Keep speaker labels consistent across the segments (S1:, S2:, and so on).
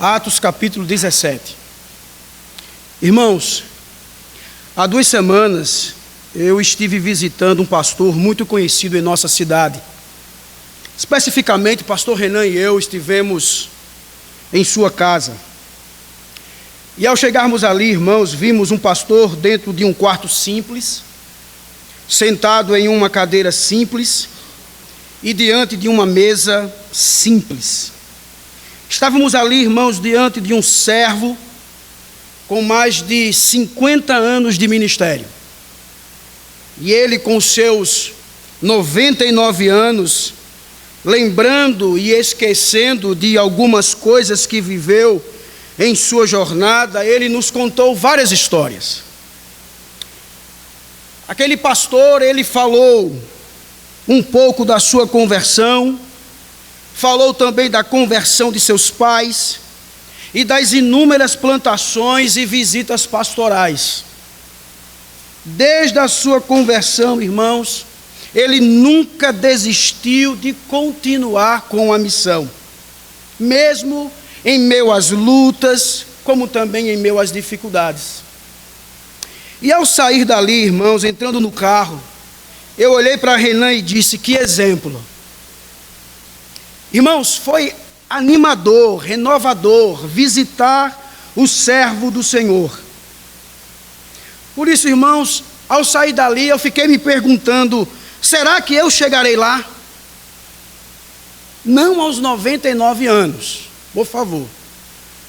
S1: Atos capítulo 17. Irmãos, há 2 semanas eu estive visitando um pastor muito conhecido em nossa cidade. Especificamente, o pastor Renan e eu estivemos em sua casa. E ao chegarmos ali, irmãos, vimos um pastor dentro de um quarto simples, sentado em uma cadeira simples e diante de uma mesa simples. Estávamos ali, irmãos, diante de um servo com mais de 50 anos de ministério. E ele, com seus 99 anos, lembrando e esquecendo de algumas coisas que viveu em sua jornada, ele nos contou várias histórias. Aquele pastor, ele falou um pouco da sua conversão, falou também da conversão de seus pais e das inúmeras plantações e visitas pastorais. Desde a sua conversão, irmãos, ele nunca desistiu de continuar com a missão, mesmo em meio às lutas, como também em meio às dificuldades. E ao sair dali, irmãos, entrando no carro, eu olhei para Renan e disse: que exemplo! Irmãos, foi animador, renovador visitar o servo do Senhor. Por isso, irmãos, ao sair dali, eu fiquei me perguntando: será que eu chegarei lá? Não aos 99 anos, por favor,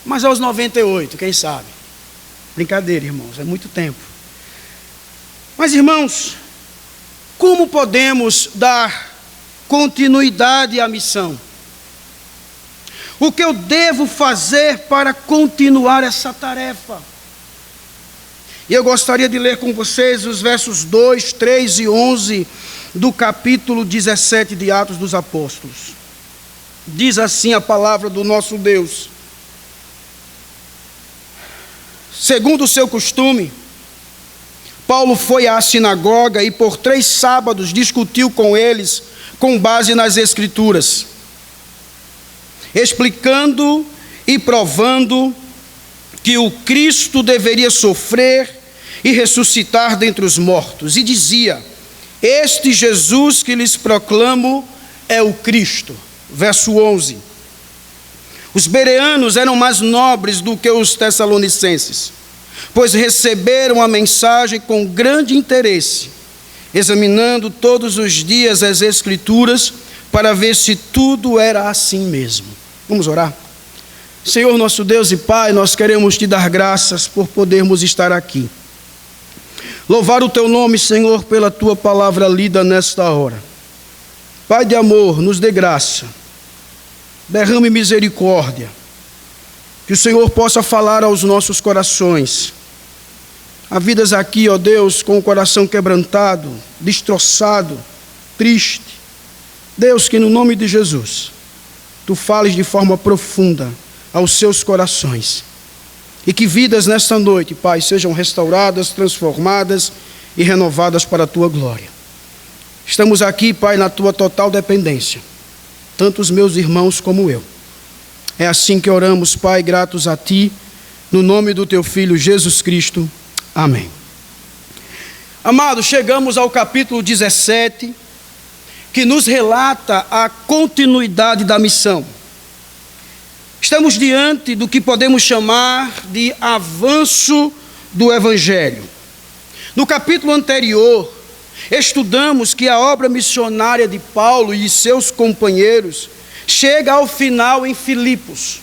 S1: mas aos 98, quem sabe? Brincadeira, irmãos, é muito tempo. Mas, irmãos, como podemos dar continuidade à missão? O que eu devo fazer para continuar essa tarefa? E eu gostaria de ler com vocês os versos 2, 3 e 11 do capítulo 17 de Atos dos Apóstolos. Diz assim a palavra do nosso Deus: segundo o seu costume, Paulo foi à sinagoga e por 3 sábados discutiu com eles com base nas Escrituras, explicando e provando que o Cristo deveria sofrer e ressuscitar dentre os mortos. E dizia: este Jesus que lhes proclamo é o Cristo. Verso 11. Os bereanos eram mais nobres do que os tessalonicenses, pois receberam a mensagem com grande interesse, examinando todos os dias as Escrituras para ver se tudo era assim mesmo. Vamos orar? Senhor nosso Deus e Pai, nós queremos te dar graças por podermos estar aqui. Louvar o teu nome, Senhor, pela tua palavra lida nesta hora. Pai de amor, nos dê graça, derrame misericórdia, que o Senhor possa falar aos nossos corações. Há vidas aqui, ó Deus, com o coração quebrantado, destroçado, triste. Deus, que no nome de Jesus, tu fales de forma profunda aos seus corações. E que vidas nesta noite, Pai, sejam restauradas, transformadas e renovadas para a tua glória. Estamos aqui, Pai, na tua total dependência, tanto os meus irmãos como eu. É assim que oramos, Pai, gratos a ti, no nome do teu Filho Jesus Cristo. Amém. Amados, chegamos ao capítulo 17, que nos relata a continuidade da missão. Estamos diante do que podemos chamar de avanço do Evangelho. No capítulo anterior, estudamos que a obra missionária de Paulo e seus companheiros chega ao final em Filipos.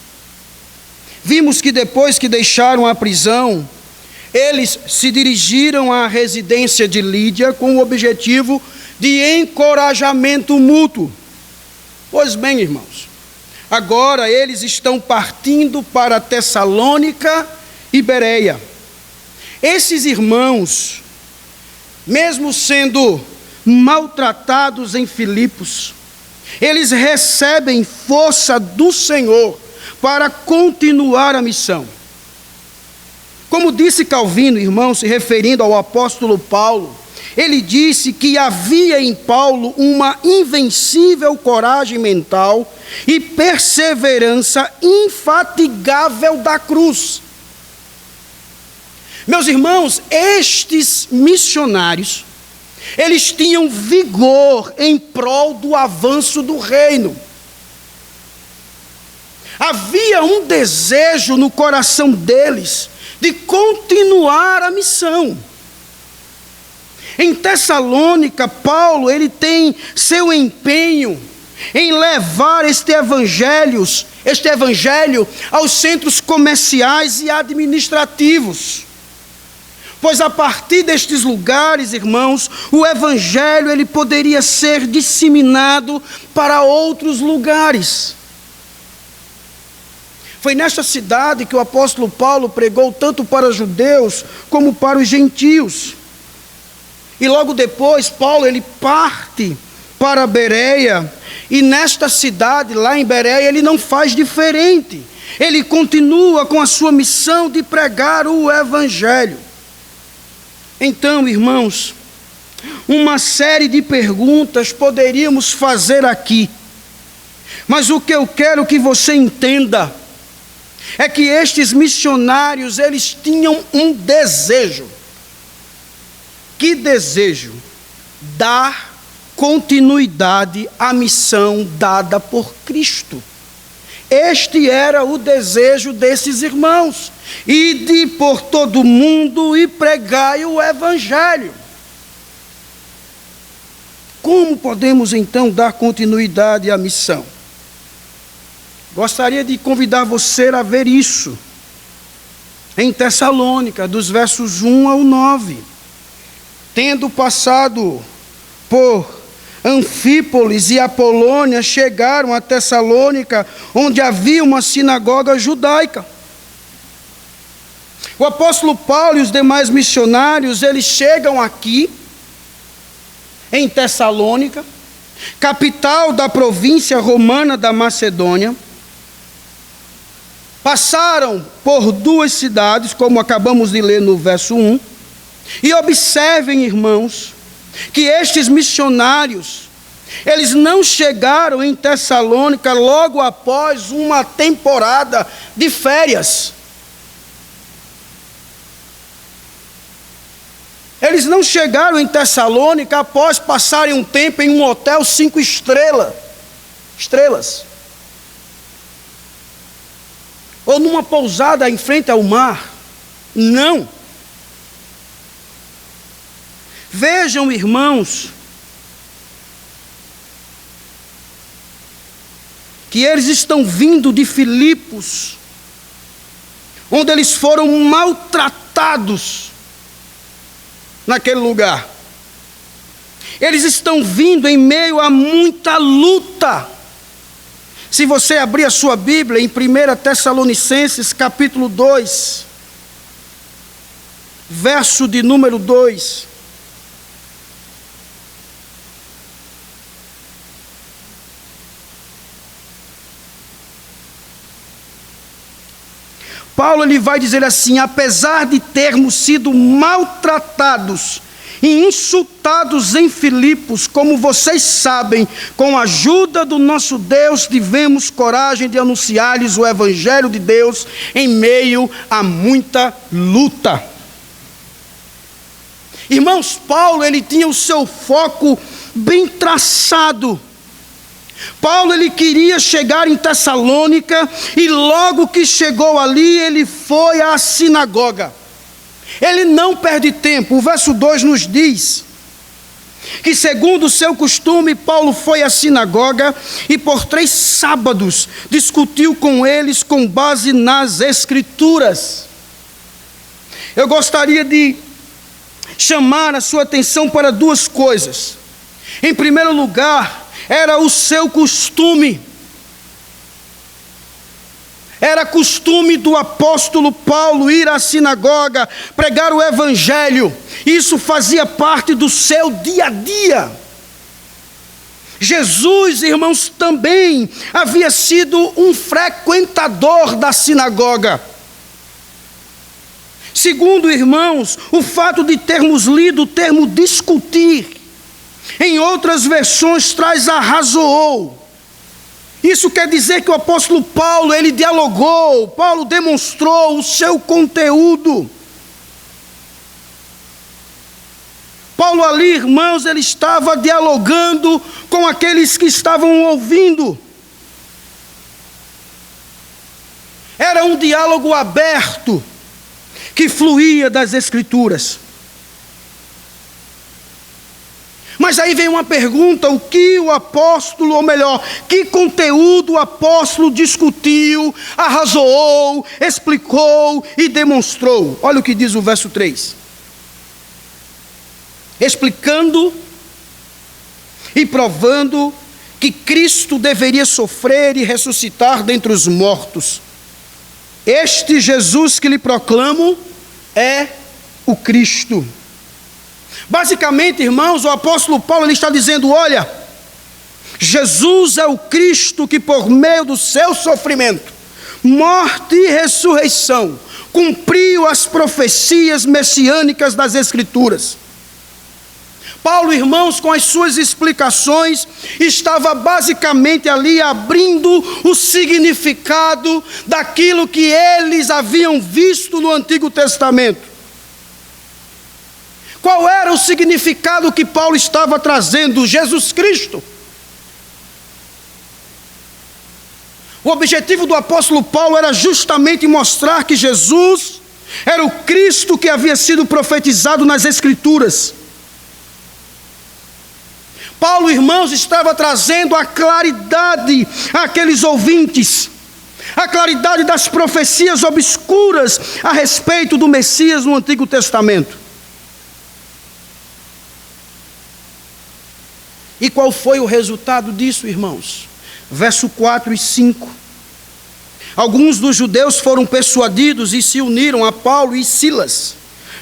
S1: Vimos que depois que deixaram a prisão, eles se dirigiram à residência de Lídia com o objetivo de encorajamento mútuo. Pois bem, irmãos, agora eles estão partindo para Tessalônica e Bereia. Esses irmãos, mesmo sendo maltratados em Filipos, eles recebem força do Senhor para continuar a missão. Como disse Calvino, irmão, se referindo ao apóstolo Paulo, ele disse que havia em Paulo uma invencível coragem mental e perseverança infatigável da cruz. Meus irmãos, estes missionários, eles tinham vigor em prol do avanço do reino. Havia um desejo no coração deles de continuar a missão. Em Tessalônica, Paulo, ele tem seu empenho em levar este evangelho aos centros comerciais e administrativos. Pois a partir destes lugares, irmãos, o evangelho ele poderia ser disseminado para outros lugares. Foi nesta cidade que o apóstolo Paulo pregou tanto para os judeus como para os gentios. E logo depois, Paulo ele parte para Bereia, e nesta cidade, lá em Bereia, ele não faz diferente. Ele continua com a sua missão de pregar o evangelho. Então, irmãos, uma série de perguntas poderíamos fazer aqui. Mas o que eu quero que você entenda é que estes missionários, eles tinham um desejo. Que desejo? Dar continuidade à missão dada por Cristo. Este era o desejo desses irmãos. Ide por todo o mundo e pregai o evangelho. Como podemos então dar continuidade à missão? Gostaria de convidar você a ver isso em Tessalônica, dos versos 1 ao 9. Tendo passado por Anfípolis e Apolônia, chegaram a Tessalônica, onde havia uma sinagoga judaica. O apóstolo Paulo e os demais missionários, eles chegam aqui, em Tessalônica, capital da província romana da Macedônia. Passaram por duas cidades, como acabamos de ler no verso 1. E observem, irmãos, que estes missionários, eles não chegaram em Tessalônica logo após uma temporada de férias. Eles não chegaram em Tessalônica após passarem um tempo em um hotel 5 estrelas. Ou numa pousada em frente ao mar. Não. Vejam, irmãos, que eles estão vindo de Filipos, onde eles foram maltratados naquele lugar. Eles estão vindo em meio a muita luta. Se você abrir a sua Bíblia em 1 Tessalonicenses capítulo 2, verso de número 2. Paulo ele vai dizer assim: apesar de termos sido maltratados e insultados em Filipos, como vocês sabem, com a ajuda do nosso Deus, tivemos coragem de anunciar-lhes o Evangelho de Deus em meio a muita luta. Irmãos, Paulo ele tinha o seu foco bem traçado. Paulo ele queria chegar em Tessalônica e logo que chegou ali ele foi à sinagoga. Ele não perde tempo. O verso 2 nos diz que segundo o seu costume Paulo foi à sinagoga e por 3 sábados discutiu com eles com base nas Escrituras. Eu gostaria de chamar a sua atenção para 2 coisas. Em primeiro lugar, era o seu costume. Era costume do apóstolo Paulo ir à sinagoga, pregar o evangelho. Isso fazia parte do seu dia a dia. Jesus, irmãos, também havia sido um frequentador da sinagoga. Segundo, irmãos, o fato de termos lido o termo discutir, em outras versões traz arrazoou. Isso quer dizer que o apóstolo Paulo, ele dialogou, Paulo demonstrou o seu conteúdo. Paulo ali, irmãos, ele estava dialogando com aqueles que estavam ouvindo. Era um diálogo aberto, que fluía das Escrituras. Mas aí vem uma pergunta: o que o apóstolo, ou melhor, que conteúdo o apóstolo discutiu, arrazoou, explicou e demonstrou? Olha o que diz o verso 3. Explicando e provando que Cristo deveria sofrer e ressuscitar dentre os mortos. Este Jesus que lhe proclamo é o Cristo. Basicamente, irmãos, o apóstolo Paulo ele está dizendo: olha, Jesus é o Cristo que por meio do seu sofrimento, morte e ressurreição, cumpriu as profecias messiânicas das Escrituras. Paulo, irmãos, com as suas explicações, estava basicamente ali abrindo o significado daquilo que eles haviam visto no Antigo Testamento. Qual era o significado que Paulo estava trazendo? Jesus Cristo. O objetivo do apóstolo Paulo era justamente mostrar que Jesus era o Cristo que havia sido profetizado nas Escrituras. Paulo, irmãos, estava trazendo a claridade àqueles ouvintes, a claridade das profecias obscuras a respeito do Messias no Antigo Testamento. E qual foi o resultado disso, irmãos? Verso 4 e 5. Alguns dos judeus foram persuadidos e se uniram a Paulo e Silas,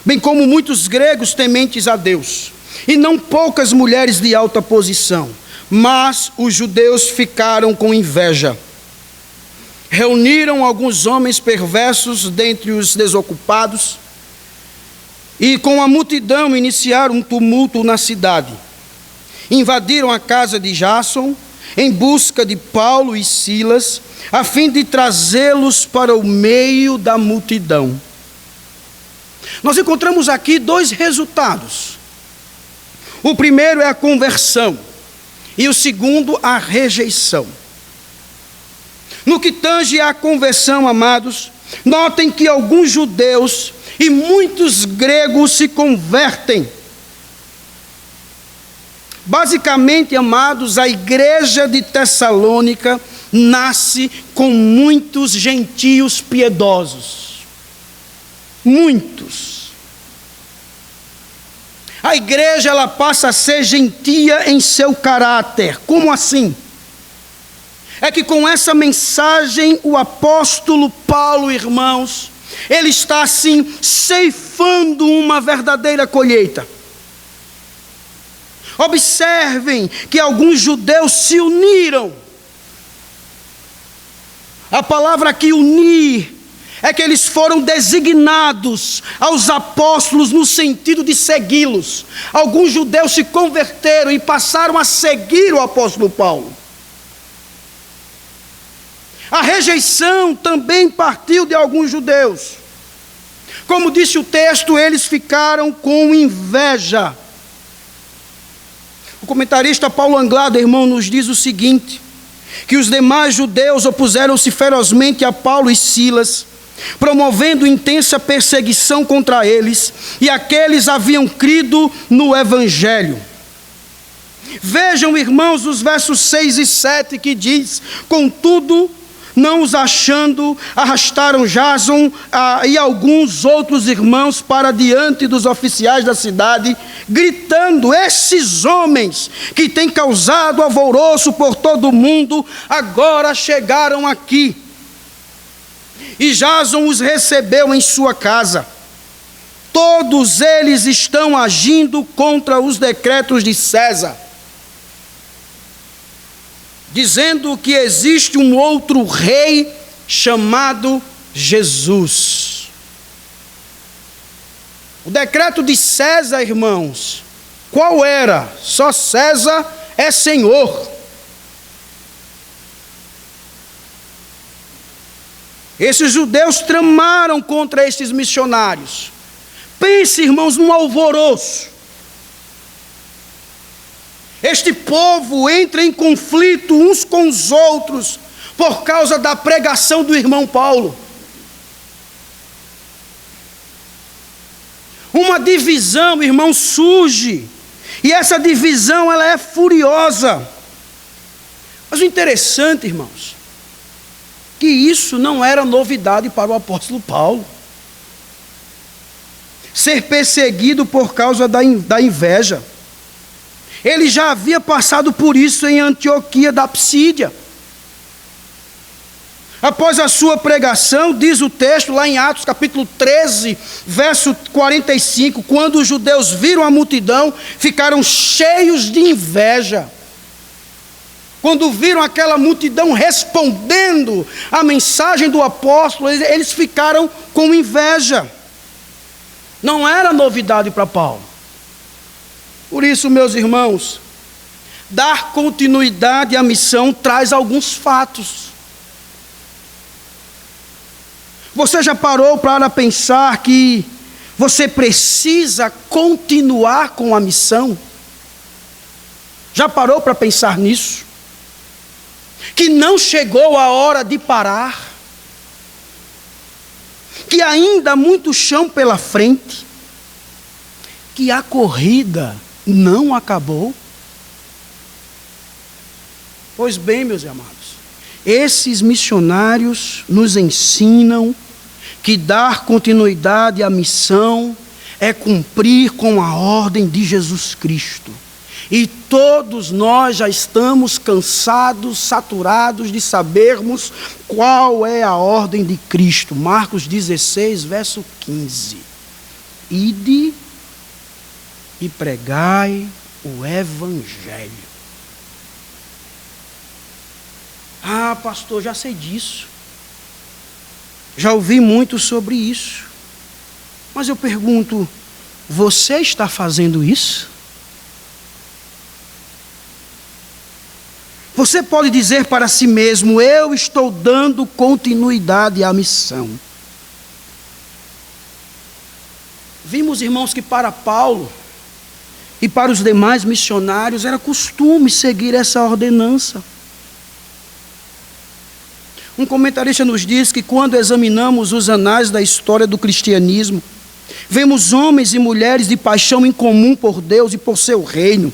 S1: bem como muitos gregos tementes a Deus, e não poucas mulheres de alta posição. Mas os judeus ficaram com inveja. Reuniram alguns homens perversos dentre os desocupados e com a multidão iniciaram um tumulto na cidade. Invadiram a casa de Jason em busca de Paulo e Silas, a fim de trazê-los para o meio da multidão. Nós encontramos aqui dois resultados. O primeiro é a conversão e o segundo a rejeição. No que tange à conversão, amados, notem que alguns judeus e muitos gregos se convertem. Basicamente, amados, a igreja de Tessalônica nasce com muitos gentios piedosos. Muitos. A igreja ela passa a ser gentia em seu caráter. Como assim? É que com essa mensagem o apóstolo Paulo, irmãos, ele está assim ceifando uma verdadeira colheita. Observem que alguns judeus se uniram. A palavra aqui unir é que eles foram designados aos apóstolos no sentido de segui-los. Alguns judeus se converteram e passaram a seguir o apóstolo Paulo. A rejeição também partiu de alguns judeus. Como disse o texto, eles ficaram com inveja. O comentarista Paulo Anglada, irmão, nos diz o seguinte: que os demais judeus opuseram-se ferozmente a Paulo e Silas, promovendo intensa perseguição contra eles, e aqueles haviam crido no Evangelho. Vejam, irmãos, os versos 6 e 7 que diz: contudo, não os achando, arrastaram Jason e alguns outros irmãos para diante dos oficiais da cidade, gritando: esses homens que têm causado alvoroço por todo o mundo, agora chegaram aqui. E Jason os recebeu em sua casa. Todos eles estão agindo contra os decretos de César, dizendo que existe um outro rei chamado Jesus. O decreto de César, irmãos, qual era? Só César é Senhor. Esses judeus tramaram contra esses missionários. Pense, irmãos, num alvoroço. Este povo entra em conflito uns com os outros por causa da pregação do irmão Paulo. Uma divisão, irmão, surge. E essa divisão, ela é furiosa. Mas o interessante, irmãos, que isso não era novidade para o apóstolo Paulo. Ser perseguido por causa da inveja. Ele já havia passado por isso em Antioquia da Psídia. Após a sua pregação, diz o texto lá em Atos capítulo 13, verso 45, quando os judeus viram a multidão, ficaram cheios de inveja. Quando viram aquela multidão respondendo à mensagem do apóstolo, eles ficaram com inveja. Não era novidade para Paulo. Por isso, meus irmãos, dar continuidade à missão traz alguns fatos. Você já parou para pensar que você precisa continuar com a missão? Já parou para pensar nisso? Que não chegou a hora de parar? Que ainda há muito chão pela frente? Que a corrida não acabou? Pois bem, meus amados, esses missionários nos ensinam que dar continuidade à missão é cumprir com a ordem de Jesus Cristo. E todos nós já estamos cansados, saturados de sabermos qual é a ordem de Cristo. Marcos 16, verso 15. Ide e pregai o Evangelho. Ah, pastor, já sei disso. Já ouvi muito sobre isso. Mas eu pergunto, você está fazendo isso? Você pode dizer para si mesmo, eu estou dando continuidade à missão. Vimos, irmãos, que para Paulo e para os demais missionários era costume seguir essa ordenança. Um comentarista nos diz que quando examinamos os anais da história do cristianismo, vemos homens e mulheres de paixão em comum por Deus e por seu reino.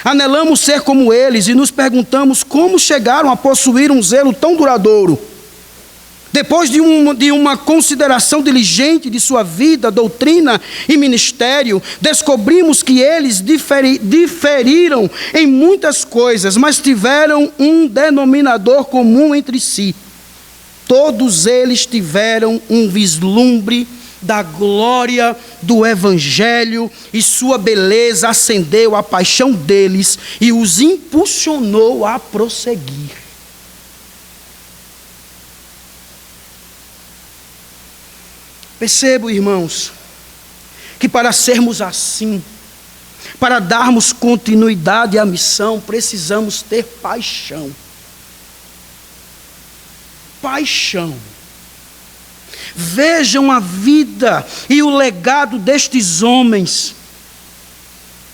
S1: Anelamos ser como eles e nos perguntamos como chegaram a possuir um zelo tão duradouro. Depois de uma consideração diligente de sua vida, doutrina e ministério, descobrimos que eles diferiram em muitas coisas, mas tiveram um denominador comum entre si. Todos eles tiveram um vislumbre da glória do Evangelho, e sua beleza acendeu a paixão deles e os impulsionou a prosseguir. Percebo, irmãos, que para sermos assim, para darmos continuidade à missão, precisamos ter paixão. Paixão. Vejam a vida e o legado destes homens.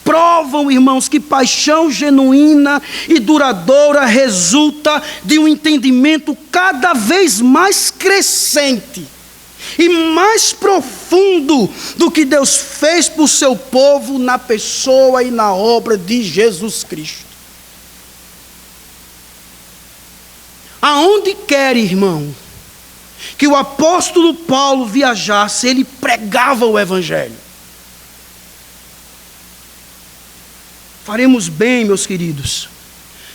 S1: Provam, irmãos, que paixão genuína e duradoura resulta de um entendimento cada vez mais crescente e mais profundo do que Deus fez por seu povo na pessoa e na obra de Jesus Cristo. Aonde quer, irmão, que o apóstolo Paulo viajasse, ele pregava o Evangelho. Faremos bem, meus queridos,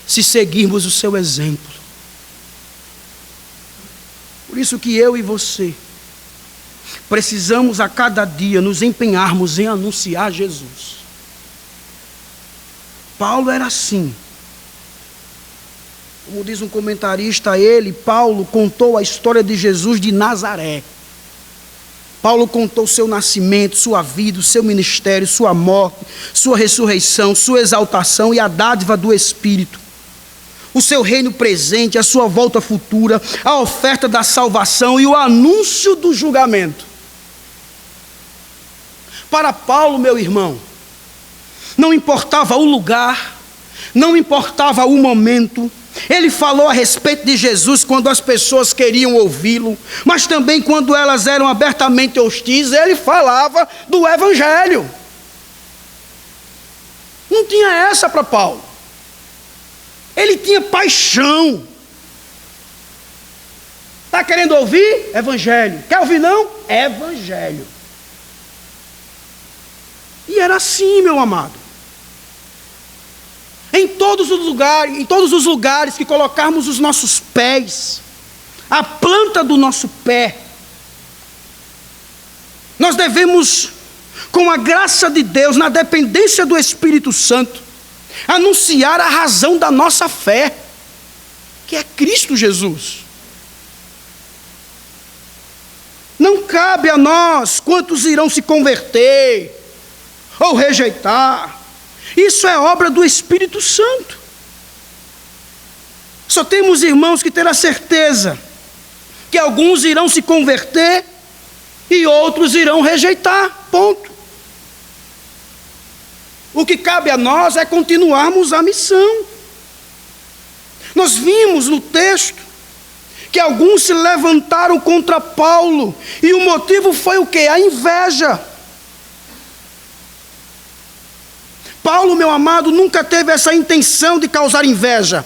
S1: se seguirmos o seu exemplo. Por isso que eu e você precisamos a cada dia nos empenharmos em anunciar Jesus. Paulo era assim. Como diz um comentarista, Paulo, contou a história de Jesus de Nazaré. Paulo contou seu nascimento, sua vida, o seu ministério, sua morte, sua ressurreição, sua exaltação e a dádiva do Espírito. O seu reino presente, a sua volta futura, a oferta da salvação e o anúncio do julgamento. Para Paulo, meu irmão, não importava o lugar, não importava o momento. Ele falou a respeito de Jesus quando as pessoas queriam ouvi-lo, mas também quando elas eram abertamente hostis, ele falava do Evangelho. Não tinha essa para Paulo. Ele tinha paixão. Está querendo ouvir? Evangelho. Quer ouvir não? Evangelho. E era assim, meu amado. Em todos os lugares que colocarmos os nossos pés, a planta do nosso pé, nós devemos, com a graça de Deus, na dependência do Espírito Santo, anunciar a razão da nossa fé, que é Cristo Jesus. Não cabe a nós quantos irão se converter ou rejeitar. Isso é obra do Espírito Santo. Só temos, irmãos, que ter a certeza que alguns irão se converter e outros irão rejeitar. Ponto. O que cabe a nós é continuarmos a missão. Nós vimos no texto que alguns se levantaram contra Paulo, e o motivo foi o quê? A inveja. Paulo, meu amado, nunca teve essa intenção de causar inveja.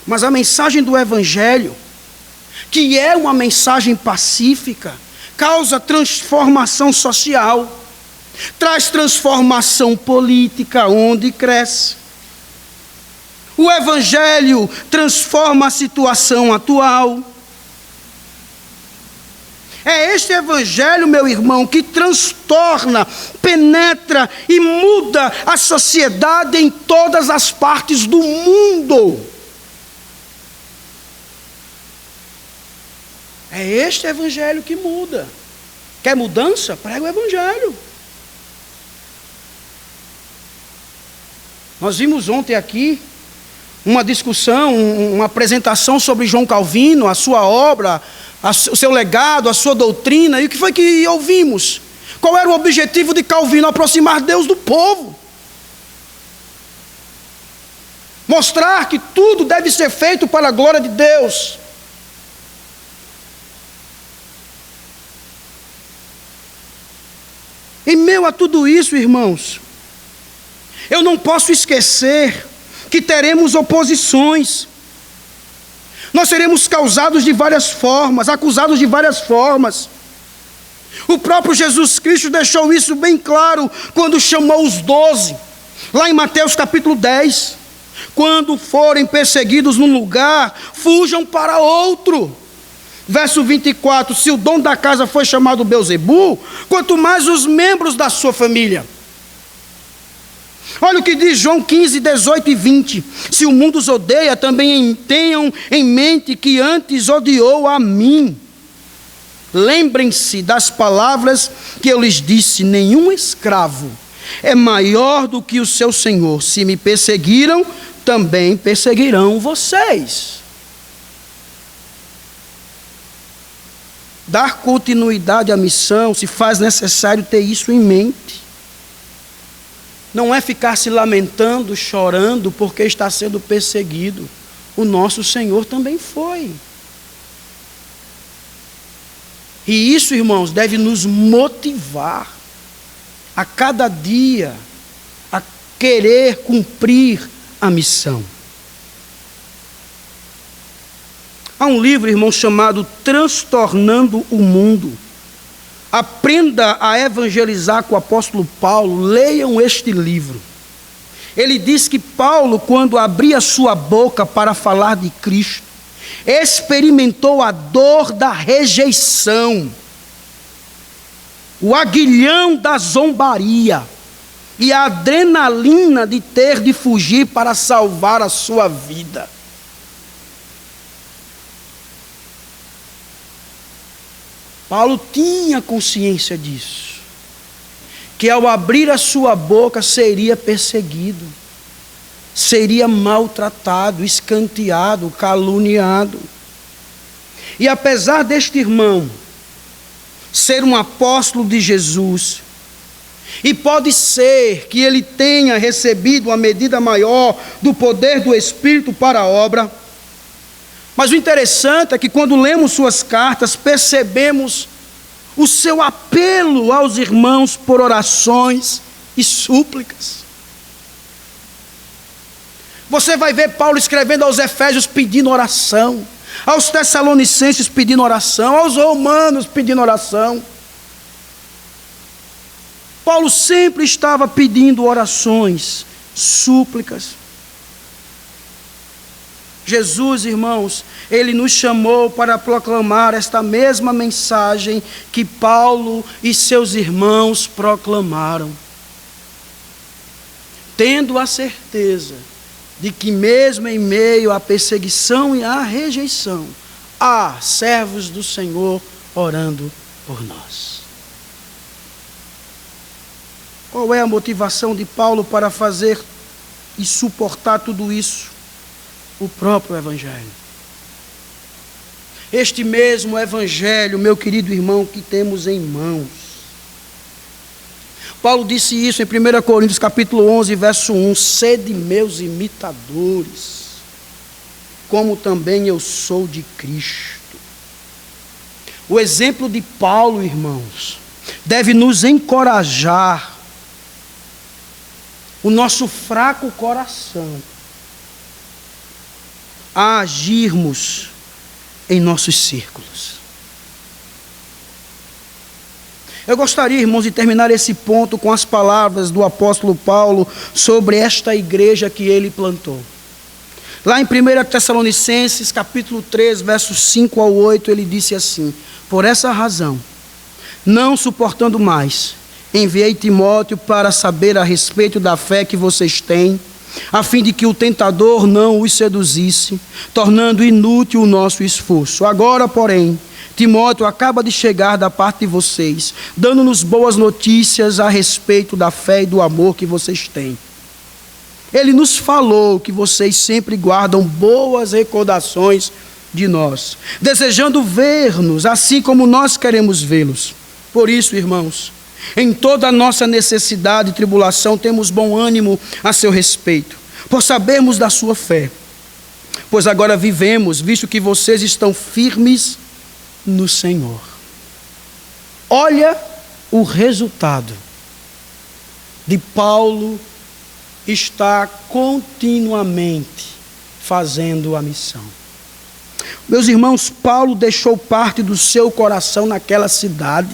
S1: Mas a mensagem do Evangelho, que é uma mensagem pacífica, causa transformação social, traz transformação política onde cresce. O Evangelho transforma a situação atual. É este Evangelho, meu irmão, que transtorna, penetra e muda a sociedade em todas as partes do mundo. É este Evangelho que muda. Quer mudança? Prega o Evangelho. Nós vimos ontem aqui uma discussão, uma apresentação sobre João Calvino, a sua obra, o seu legado, a sua doutrina. E o que foi que ouvimos? Qual era o objetivo de Calvino? Aproximar Deus do povo. Mostrar que tudo deve ser feito para a glória de Deus. Em meio a tudo isso, irmãos, eu não posso esquecer que teremos oposições. Nós seremos acusados de várias formas. O próprio Jesus Cristo deixou isso bem claro quando chamou os 12, lá em Mateus capítulo 10. Quando forem perseguidos num lugar, fujam para outro. Verso 24, se o dono da casa foi chamado Belzebu, quanto mais os membros da sua família. Olha o que diz João 15, 18 e 20. Se o mundo os odeia, também tenham em mente que antes odiou a mim. Lembrem-se das palavras que eu lhes disse: nenhum escravo é maior do que o seu senhor. Se me perseguiram, também perseguirão vocês. Dar continuidade à missão se faz necessário ter isso em mente. Não é ficar se lamentando, chorando porque está sendo perseguido. O nosso Senhor também foi. E isso, irmãos, deve nos motivar a cada dia a querer cumprir a missão. Há um livro, irmão, chamado Transtornando o Mundo. Aprenda a evangelizar com o apóstolo Paulo. Leiam este livro. Ele diz que Paulo, quando abria sua boca para falar de Cristo, experimentou a dor da rejeição, o aguilhão da zombaria e a adrenalina de ter de fugir para salvar a sua vida. Paulo tinha consciência disso, que ao abrir a sua boca seria perseguido, seria maltratado, escanteado, caluniado. E apesar deste irmão ser um apóstolo de Jesus, e pode ser que ele tenha recebido uma medida maior do poder do Espírito para a obra, mas o interessante é que quando lemos suas cartas, percebemos o seu apelo aos irmãos por orações e súplicas. Você vai ver Paulo escrevendo aos Efésios pedindo oração, aos Tessalonicenses pedindo oração, aos Romanos pedindo oração. Paulo sempre estava pedindo orações, súplicas. Jesus, irmãos, ele nos chamou para proclamar esta mesma mensagem que Paulo e seus irmãos proclamaram, tendo a certeza de que mesmo em meio à perseguição e à rejeição, há servos do Senhor orando por nós. Qual é a motivação de Paulo para fazer e suportar tudo isso? O próprio Evangelho. Este mesmo Evangelho, meu querido irmão, que temos em mãos. Paulo disse isso em 1 Coríntios capítulo 11, verso 1. Sede meus imitadores, como também eu sou de Cristo. O exemplo de Paulo, irmãos, deve nos encorajar o nosso fraco coração a agirmos em nossos círculos. Eu gostaria, irmãos, de terminar esse ponto com as palavras do apóstolo Paulo sobre esta igreja que ele plantou. Lá em 1 Tessalonicenses, capítulo 3, versos 5 ao 8, ele disse assim: por essa razão, não suportando mais, enviei Timóteo para saber a respeito da fé que vocês têm, a fim de que o tentador não os seduzisse, tornando inútil o nosso esforço. Agora, porém, Timóteo acaba de chegar da parte de vocês, dando-nos boas notícias a respeito da fé e do amor que vocês têm. Ele nos falou que vocês sempre guardam boas recordações de nós, desejando ver-nos assim como nós queremos vê-los. Por isso, irmãos, em toda a nossa necessidade e tribulação, temos bom ânimo a seu respeito, por sabermos da sua fé. Pois agora vivemos, visto que vocês estão firmes no Senhor. Olha o resultado de Paulo estar continuamente fazendo a missão. Meus irmãos, Paulo deixou parte do seu coração naquela cidade.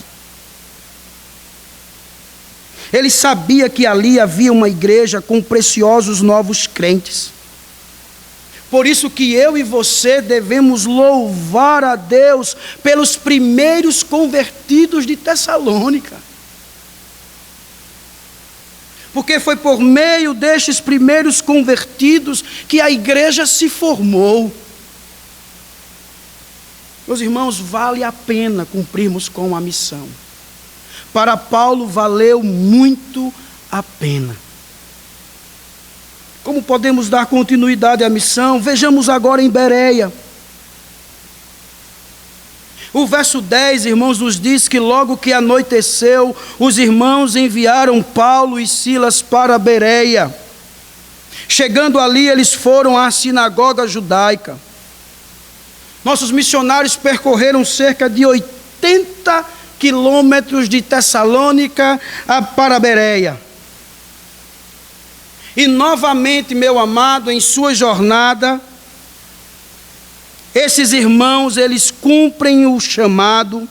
S1: Ele sabia que ali havia uma igreja com preciosos novos crentes. Por isso que eu e você devemos louvar a Deus pelos primeiros convertidos de Tessalônica. Porque foi por meio destes primeiros convertidos que a igreja se formou. Meus irmãos, vale a pena cumprirmos com a missão. Para Paulo valeu muito a pena. Como podemos dar continuidade à missão? Vejamos agora em Bereia. O verso 10, irmãos, nos diz que logo que anoiteceu, os irmãos enviaram Paulo e Silas para Bereia. Chegando ali, eles foram à sinagoga judaica. Nossos missionários percorreram cerca de 80 quilômetros de Tessalônica para Bereia. E novamente, meu amado, em sua jornada, esses irmãos, eles cumprem o chamado,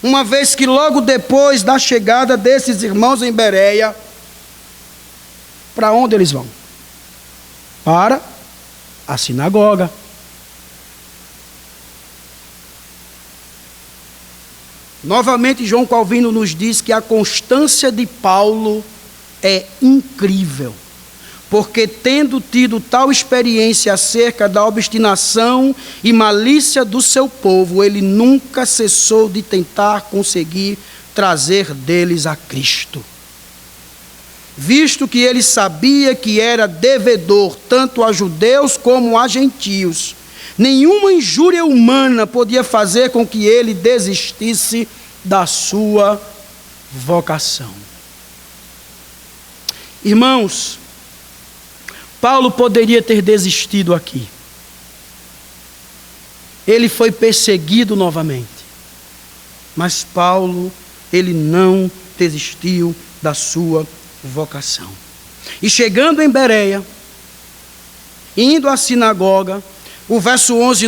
S1: uma vez que logo depois da chegada desses irmãos em Bereia, para onde eles vão? Para a sinagoga. Novamente, João Calvino nos diz que a constância de Paulo é incrível, porque tendo tido tal experiência acerca da obstinação e malícia do seu povo, ele nunca cessou de tentar conseguir trazer deles a Cristo. Visto que ele sabia que era devedor tanto a judeus como a gentios, nenhuma injúria humana podia fazer com que ele desistisse da sua vocação. Irmãos, Paulo poderia ter desistido aqui. Ele foi perseguido novamente. Mas Paulo, ele não desistiu da sua vocação. E chegando em Bereia, indo à sinagoga, o verso 11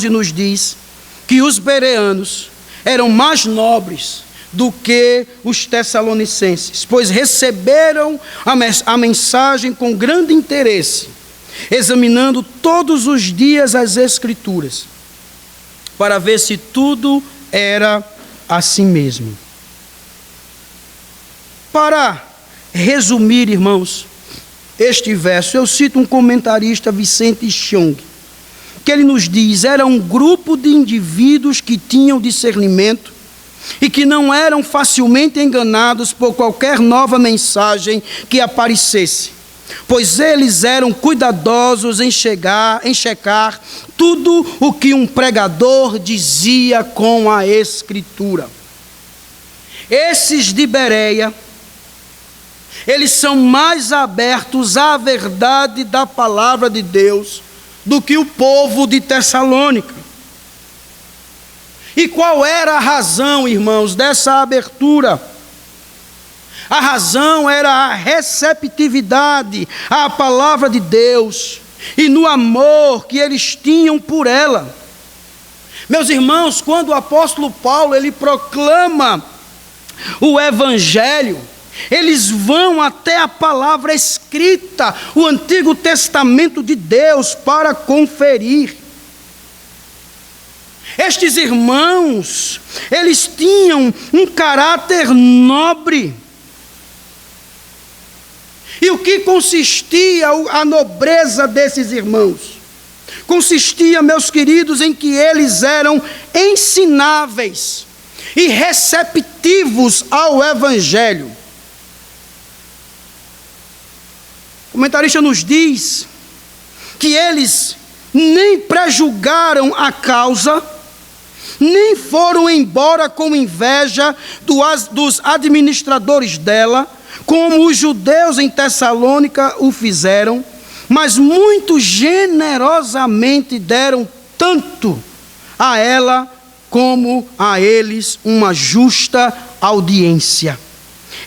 S1: nos diz que os bereanos eram mais nobres do que os tessalonicenses, pois receberam a mensagem com grande interesse, examinando todos os dias as Escrituras, para ver se tudo era assim mesmo. Para resumir, irmãos, este verso, eu cito um comentarista, Vicente Chung, que ele nos diz: era um grupo de indivíduos que tinham discernimento e que não eram facilmente enganados por qualquer nova mensagem que aparecesse, pois eles eram cuidadosos em checar tudo o que um pregador dizia com a Escritura. Esses de Bereia, eles são mais abertos à verdade da palavra de Deus do que o povo de Tessalônica. E qual era a razão, irmãos, dessa abertura? A razão era a receptividade à palavra de Deus e no amor que eles tinham por ela. Meus irmãos, quando o apóstolo Paulo ele proclama o Evangelho, eles vão até a palavra escrita, o Antigo Testamento de Deus, para conferir. Estes irmãos, eles tinham um caráter nobre. E o que consistia a nobreza desses irmãos? Consistia, meus queridos, em que eles eram ensináveis e receptivos ao Evangelho. O comentarista nos diz que eles nem prejulgaram a causa, nem foram embora com inveja dos administradores dela, como os judeus em Tessalônica o fizeram, mas muito generosamente deram tanto a ela como a eles uma justa audiência.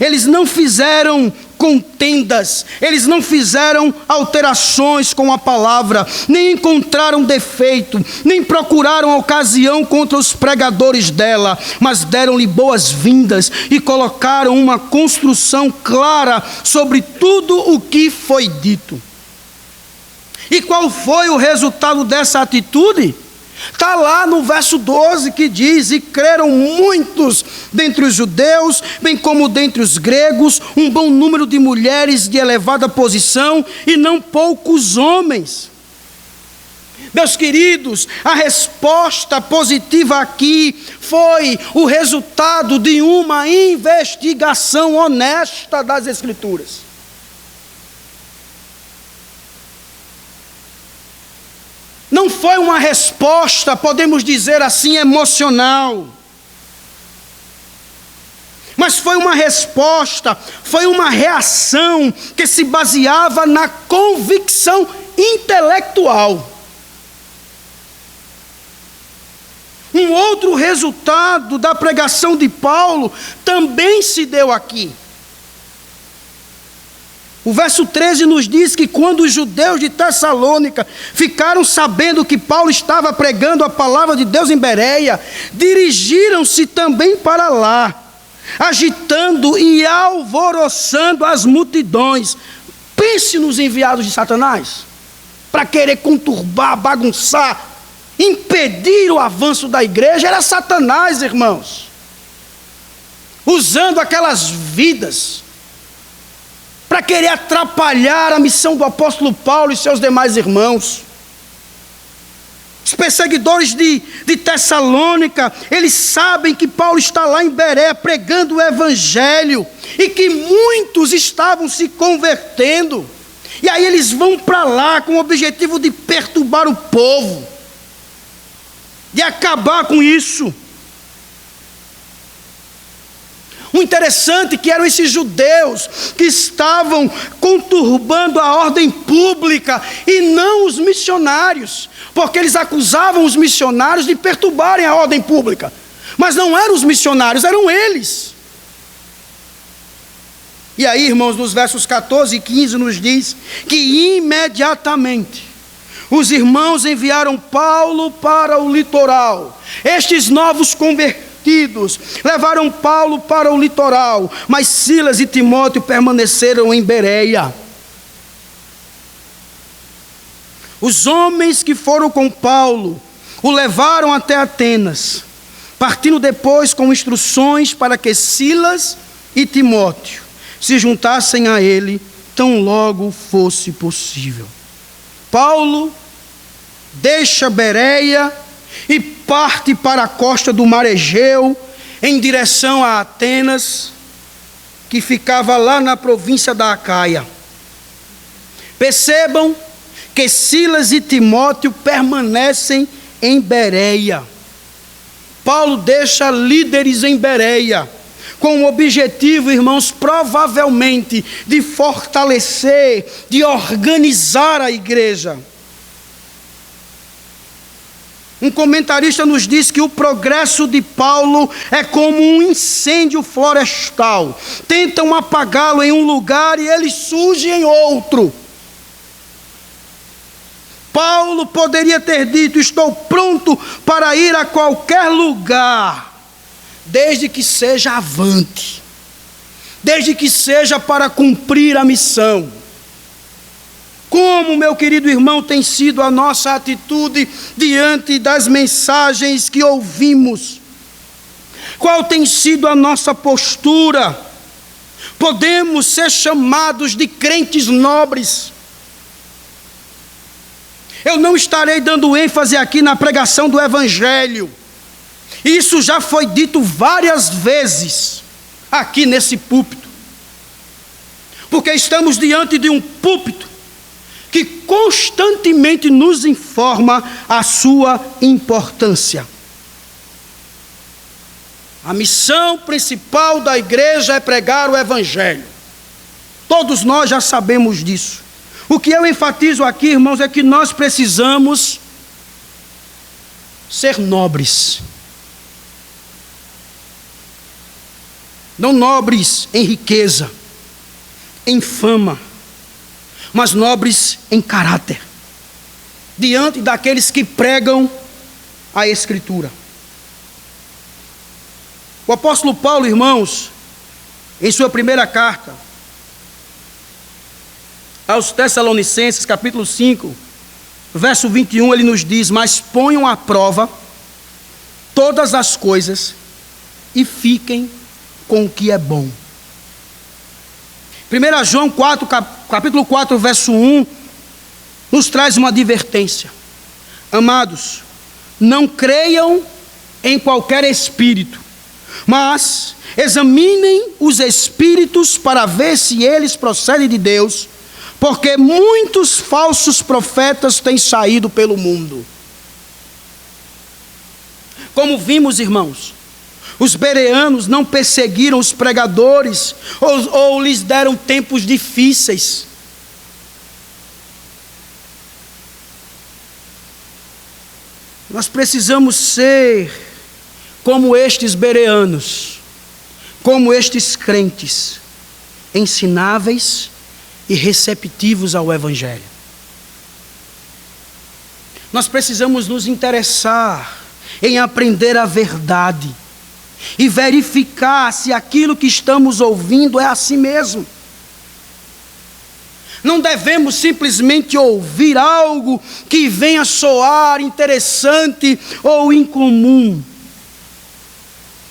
S1: Eles não fizeram contendas, eles não fizeram alterações com a palavra, nem encontraram defeito, nem procuraram ocasião contra os pregadores dela, mas deram-lhe boas-vindas e colocaram uma construção clara sobre tudo o que foi dito. E qual foi o resultado dessa atitude? Está lá no verso 12 que diz: e creram muitos dentre os judeus, bem como dentre os gregos, um bom número de mulheres de elevada posição e não poucos homens. Meus queridos, a resposta positiva aqui foi o resultado de uma investigação honesta das Escrituras. Não foi uma resposta, podemos dizer assim, emocional. Mas foi uma resposta, foi uma reação que se baseava na convicção intelectual. Um outro resultado da pregação de Paulo também se deu aqui. O verso 13 nos diz que quando os judeus de Tessalônica ficaram sabendo que Paulo estava pregando a palavra de Deus em Bereia, dirigiram-se também para lá, agitando e alvoroçando as multidões. Pense nos enviados de Satanás, para querer conturbar, bagunçar, impedir o avanço da igreja. Era Satanás, irmãos, usando aquelas vidas para querer atrapalhar a missão do apóstolo Paulo e seus demais irmãos. Os perseguidores de Tessalônica, eles sabem que Paulo está lá em Bereia pregando o evangelho e que muitos estavam se convertendo. E aí eles vão para lá com o objetivo de perturbar o povo, de acabar com isso. O interessante é que eram esses judeus que estavam conturbando a ordem pública e não os missionários, porque eles acusavam os missionários de perturbarem a ordem pública, mas não eram os missionários, eram eles. E aí, irmãos, nos versos 14 e 15 nos diz que imediatamente os irmãos enviaram Paulo para o litoral. Estes novos convertidos levaram Paulo para o litoral, mas Silas e Timóteo permaneceram em Bereia. Os homens que foram com Paulo o levaram até Atenas, partindo depois com instruções para que Silas e Timóteo se juntassem a ele, tão logo fosse possível. Paulo deixa Bereia e parte para a costa do mar Egeu, em direção a Atenas, que ficava lá na província da Acaia. Percebam que Silas e Timóteo permanecem em Bereia. Paulo deixa líderes em Bereia, com o objetivo, irmãos, provavelmente de fortalecer, de organizar a igreja. Um comentarista nos diz que o progresso de Paulo é como um incêndio florestal. Tentam apagá-lo em um lugar e ele surge em outro. Paulo poderia ter dito: estou pronto para ir a qualquer lugar, desde que seja avante, desde que seja para cumprir a missão. Como, meu querido irmão, tem sido a nossa atitude diante das mensagens que ouvimos? Qual tem sido a nossa postura? Podemos ser chamados de crentes nobres. Eu não estarei dando ênfase aqui na pregação do evangelho. Isso já foi dito várias vezes aqui nesse púlpito. Porque estamos diante de um púlpito que constantemente nos informa a sua importância. A missão principal da igreja é pregar o evangelho. Todos nós já sabemos disso. O que eu enfatizo aqui, irmãos, é que nós precisamos ser nobres. Não nobres em riqueza, em fama, mas nobres em caráter, diante daqueles que pregam a Escritura. O apóstolo Paulo, irmãos, em sua primeira carta aos Tessalonicenses, capítulo 5, verso 21, ele nos diz: mas ponham à prova todas as coisas e fiquem com o que é bom. 1 João 4, capítulo 4, verso 1, nos traz uma advertência. Amados, não creiam em qualquer espírito, mas examinem os espíritos para ver se eles procedem de Deus, porque muitos falsos profetas têm saído pelo mundo. Como vimos, irmãos, os bereanos não perseguiram os pregadores ou lhes deram tempos difíceis. Nós precisamos ser como estes bereanos, como estes crentes, ensináveis e receptivos ao evangelho. Nós precisamos nos interessar em aprender a verdade e verificar se aquilo que estamos ouvindo é assim mesmo. Não devemos simplesmente ouvir algo que venha soar interessante ou incomum.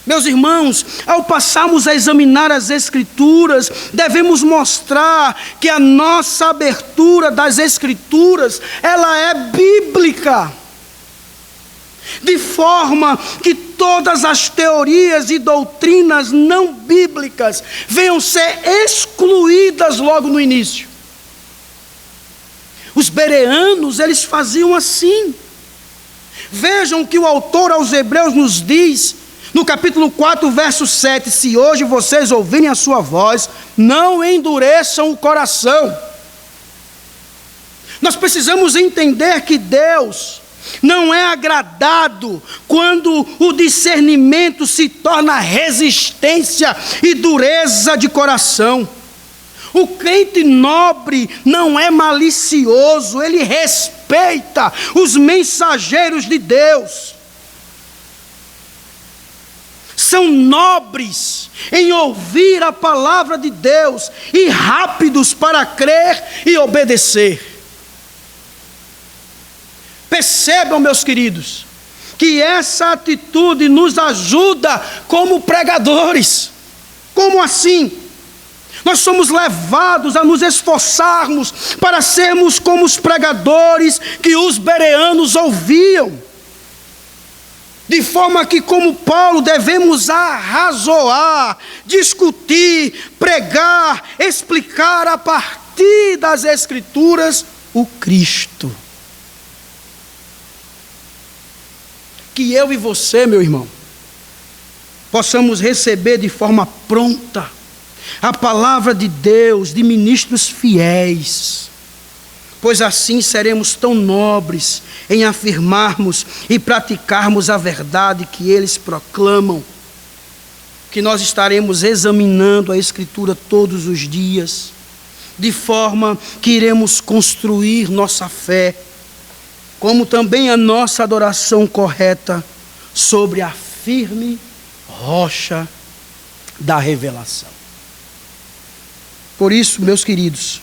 S1: Meus irmãos, ao passarmos a examinar as Escrituras, devemos mostrar que a nossa abertura das Escrituras, ela é bíblica. De forma que todas as teorias e doutrinas não bíblicas venham ser excluídas logo no início. Os bereanos, eles faziam assim. Vejam que o autor aos Hebreus nos diz, no capítulo 4, verso 7, se hoje vocês ouvirem a sua voz, não endureçam o coração. Nós precisamos entender que Deus não é agradado quando o discernimento se torna resistência e dureza de coração. O crente nobre não é malicioso, ele respeita os mensageiros de Deus. São nobres em ouvir a palavra de Deus e rápidos para crer e obedecer. Percebam, meus queridos, que essa atitude nos ajuda como pregadores. Como assim? Nós somos levados a nos esforçarmos para sermos como os pregadores que os bereanos ouviam. De forma que, como Paulo, devemos arrazoar, discutir, pregar, explicar a partir das Escrituras o Cristo. Que eu e você, meu irmão, possamos receber de forma pronta a palavra de Deus, de ministros fiéis, pois assim seremos tão nobres em afirmarmos e praticarmos a verdade que eles proclamam, que nós estaremos examinando a Escritura todos os dias, de forma que iremos construir nossa fé, como também a nossa adoração correta sobre a firme rocha da revelação. Por isso, meus queridos,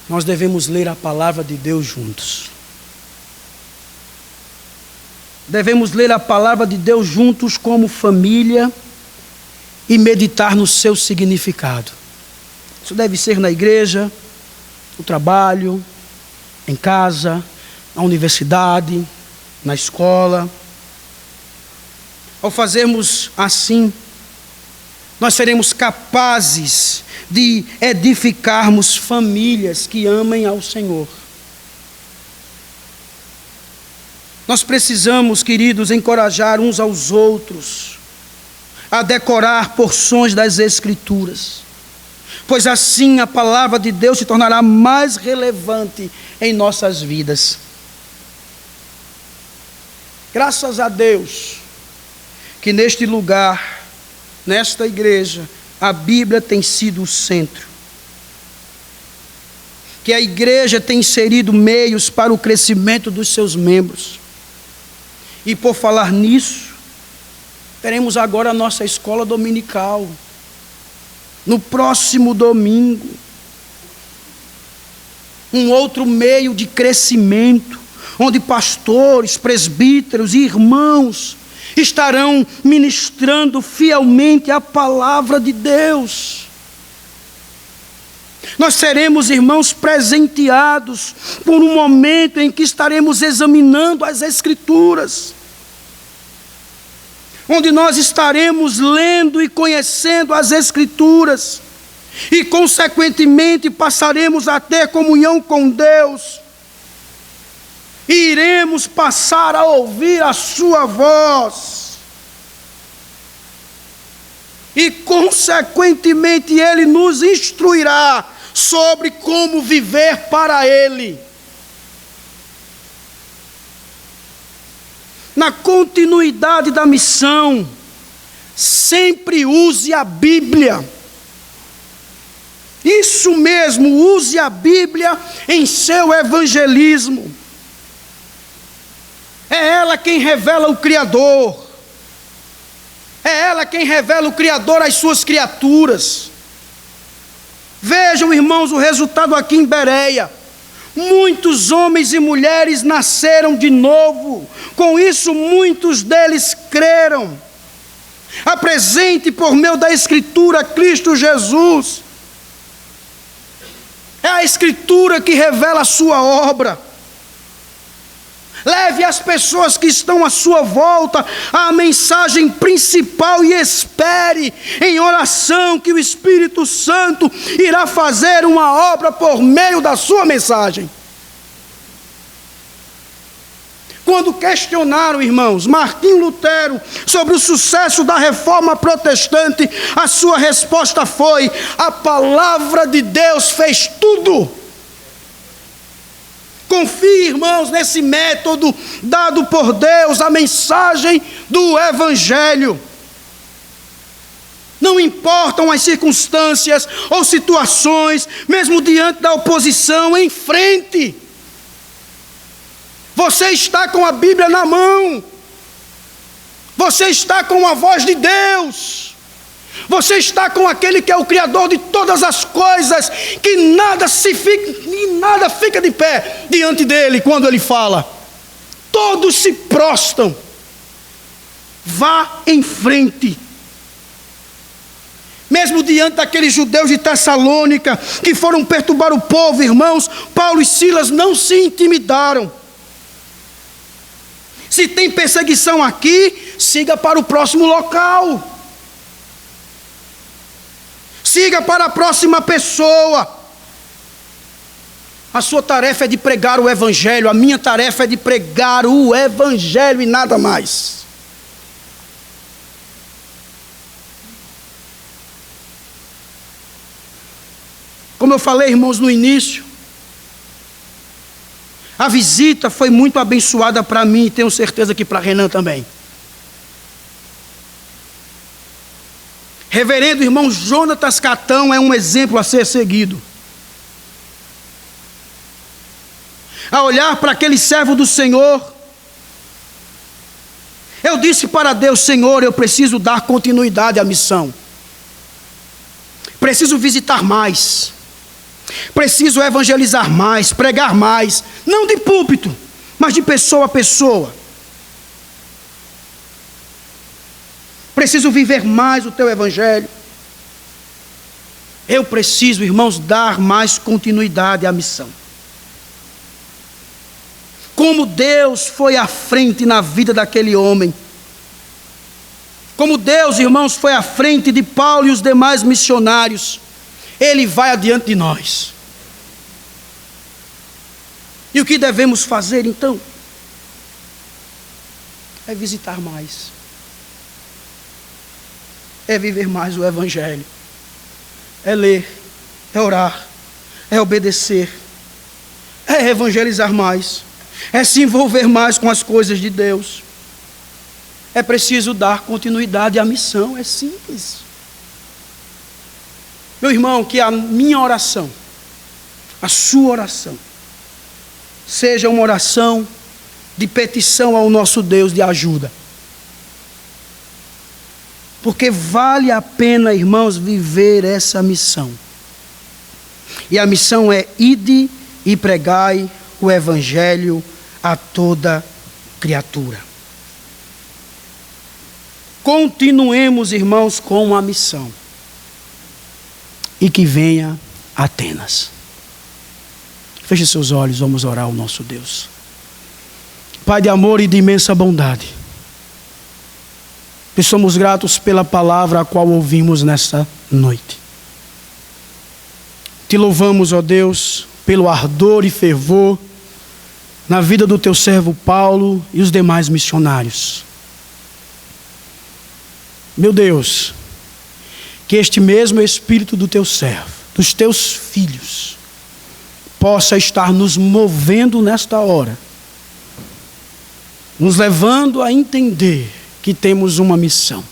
S1: nós devemos ler a palavra de Deus juntos. Devemos ler a palavra de Deus juntos como família e meditar no seu significado. Isso deve ser na igreja, no trabalho, em casa, na universidade, na escola. Ao fazermos assim, nós seremos capazes de edificarmos famílias que amem ao Senhor. Nós precisamos, queridos, encorajar uns aos outros a decorar porções das Escrituras, pois assim a palavra de Deus se tornará mais relevante em nossas vidas. Graças a Deus que neste lugar, nesta igreja, a Bíblia tem sido o centro. Que a igreja tem inserido meios para o crescimento dos seus membros. E por falar nisso, teremos agora a nossa escola dominical. No próximo domingo. Um outro meio de crescimento, onde pastores, presbíteros e irmãos estarão ministrando fielmente a palavra de Deus. Nós seremos, irmãos, presenteados por um momento em que estaremos examinando as Escrituras, onde nós estaremos lendo e conhecendo as Escrituras, e consequentemente passaremos a ter comunhão com Deus, e iremos passar a ouvir a sua voz, e consequentemente Ele nos instruirá sobre como viver para Ele. Na continuidade da missão, sempre use a Bíblia. Isso mesmo, use a Bíblia em seu evangelismo. É ela quem revela o Criador. É ela quem revela o Criador às suas criaturas. Vejam, irmãos, o resultado aqui em Bereia. Muitos homens e mulheres nasceram de novo, com isso muitos deles creram. Apresente por meio da Escritura Cristo Jesus. É a Escritura que revela a sua obra. Leve as pessoas que estão à sua volta à mensagem principal e espere em oração que o Espírito Santo irá fazer uma obra por meio da sua mensagem. Quando questionaram, irmãos, Martinho Lutero sobre o sucesso da reforma protestante, a sua resposta foi: a palavra de Deus fez tudo. Confie, irmãos, nesse método dado por Deus, a mensagem do Evangelho. Não importam as circunstâncias ou situações, mesmo diante da oposição, em frente. Você está com a Bíblia na mão. Você está com a voz de Deus. Você está com aquele que é o Criador de todas as coisas, que nada fica de pé diante dele quando ele fala. Todos se prostram. Vá em frente. Mesmo diante daqueles judeus de Tessalônica que foram perturbar o povo, irmãos, Paulo e Silas não se intimidaram. Se tem perseguição aqui, siga para o próximo local. Siga para a próxima pessoa. A sua tarefa é de pregar o Evangelho. A minha tarefa é de pregar o Evangelho e nada mais. Como eu falei, irmãos, no início, a visita foi muito abençoada para mim e tenho certeza que para Renan também. Reverendo irmão Jonatas Catão é um exemplo a ser seguido. A olhar para aquele servo do Senhor, eu disse para Deus: Senhor, eu preciso dar continuidade à missão. Preciso visitar mais. Preciso evangelizar mais, pregar mais. Não de púlpito, mas de pessoa a pessoa. Preciso viver mais o teu Evangelho. Eu preciso, irmãos, dar mais continuidade à missão. Como Deus foi à frente na vida daquele homem. Como Deus, irmãos, foi à frente de Paulo e os demais missionários. Ele vai adiante de nós. E o que devemos fazer então? É visitar mais. É viver mais o Evangelho. É ler, é orar, é obedecer, é evangelizar mais, é se envolver mais com as coisas de Deus. É preciso dar continuidade à missão, é simples. Meu irmão, que a minha oração, a sua oração, seja uma oração de petição ao nosso Deus de ajuda. Porque vale a pena, irmãos, viver essa missão. E a missão é: ide e pregai o Evangelho a toda criatura. Continuemos, irmãos, com a missão. E que venha Atenas. Feche seus olhos, vamos orar ao nosso Deus. Pai de amor e de imensa bondade, e somos gratos pela palavra a qual ouvimos nesta noite. Te louvamos, ó Deus, pelo ardor e fervor na vida do teu servo Paulo e os demais missionários. Meu Deus, que este mesmo Espírito do teu servo, dos teus filhos, possa estar nos movendo nesta hora, nos levando a entender que temos uma missão,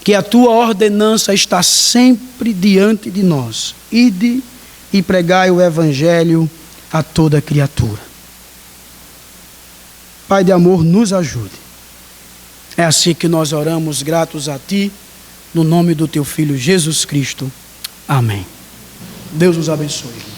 S1: que a tua ordenança está sempre diante de nós: ide e pregai o Evangelho a toda criatura. Pai de amor, nos ajude. É assim que nós oramos, gratos a ti, no nome do teu Filho Jesus Cristo. Amém. Deus nos abençoe.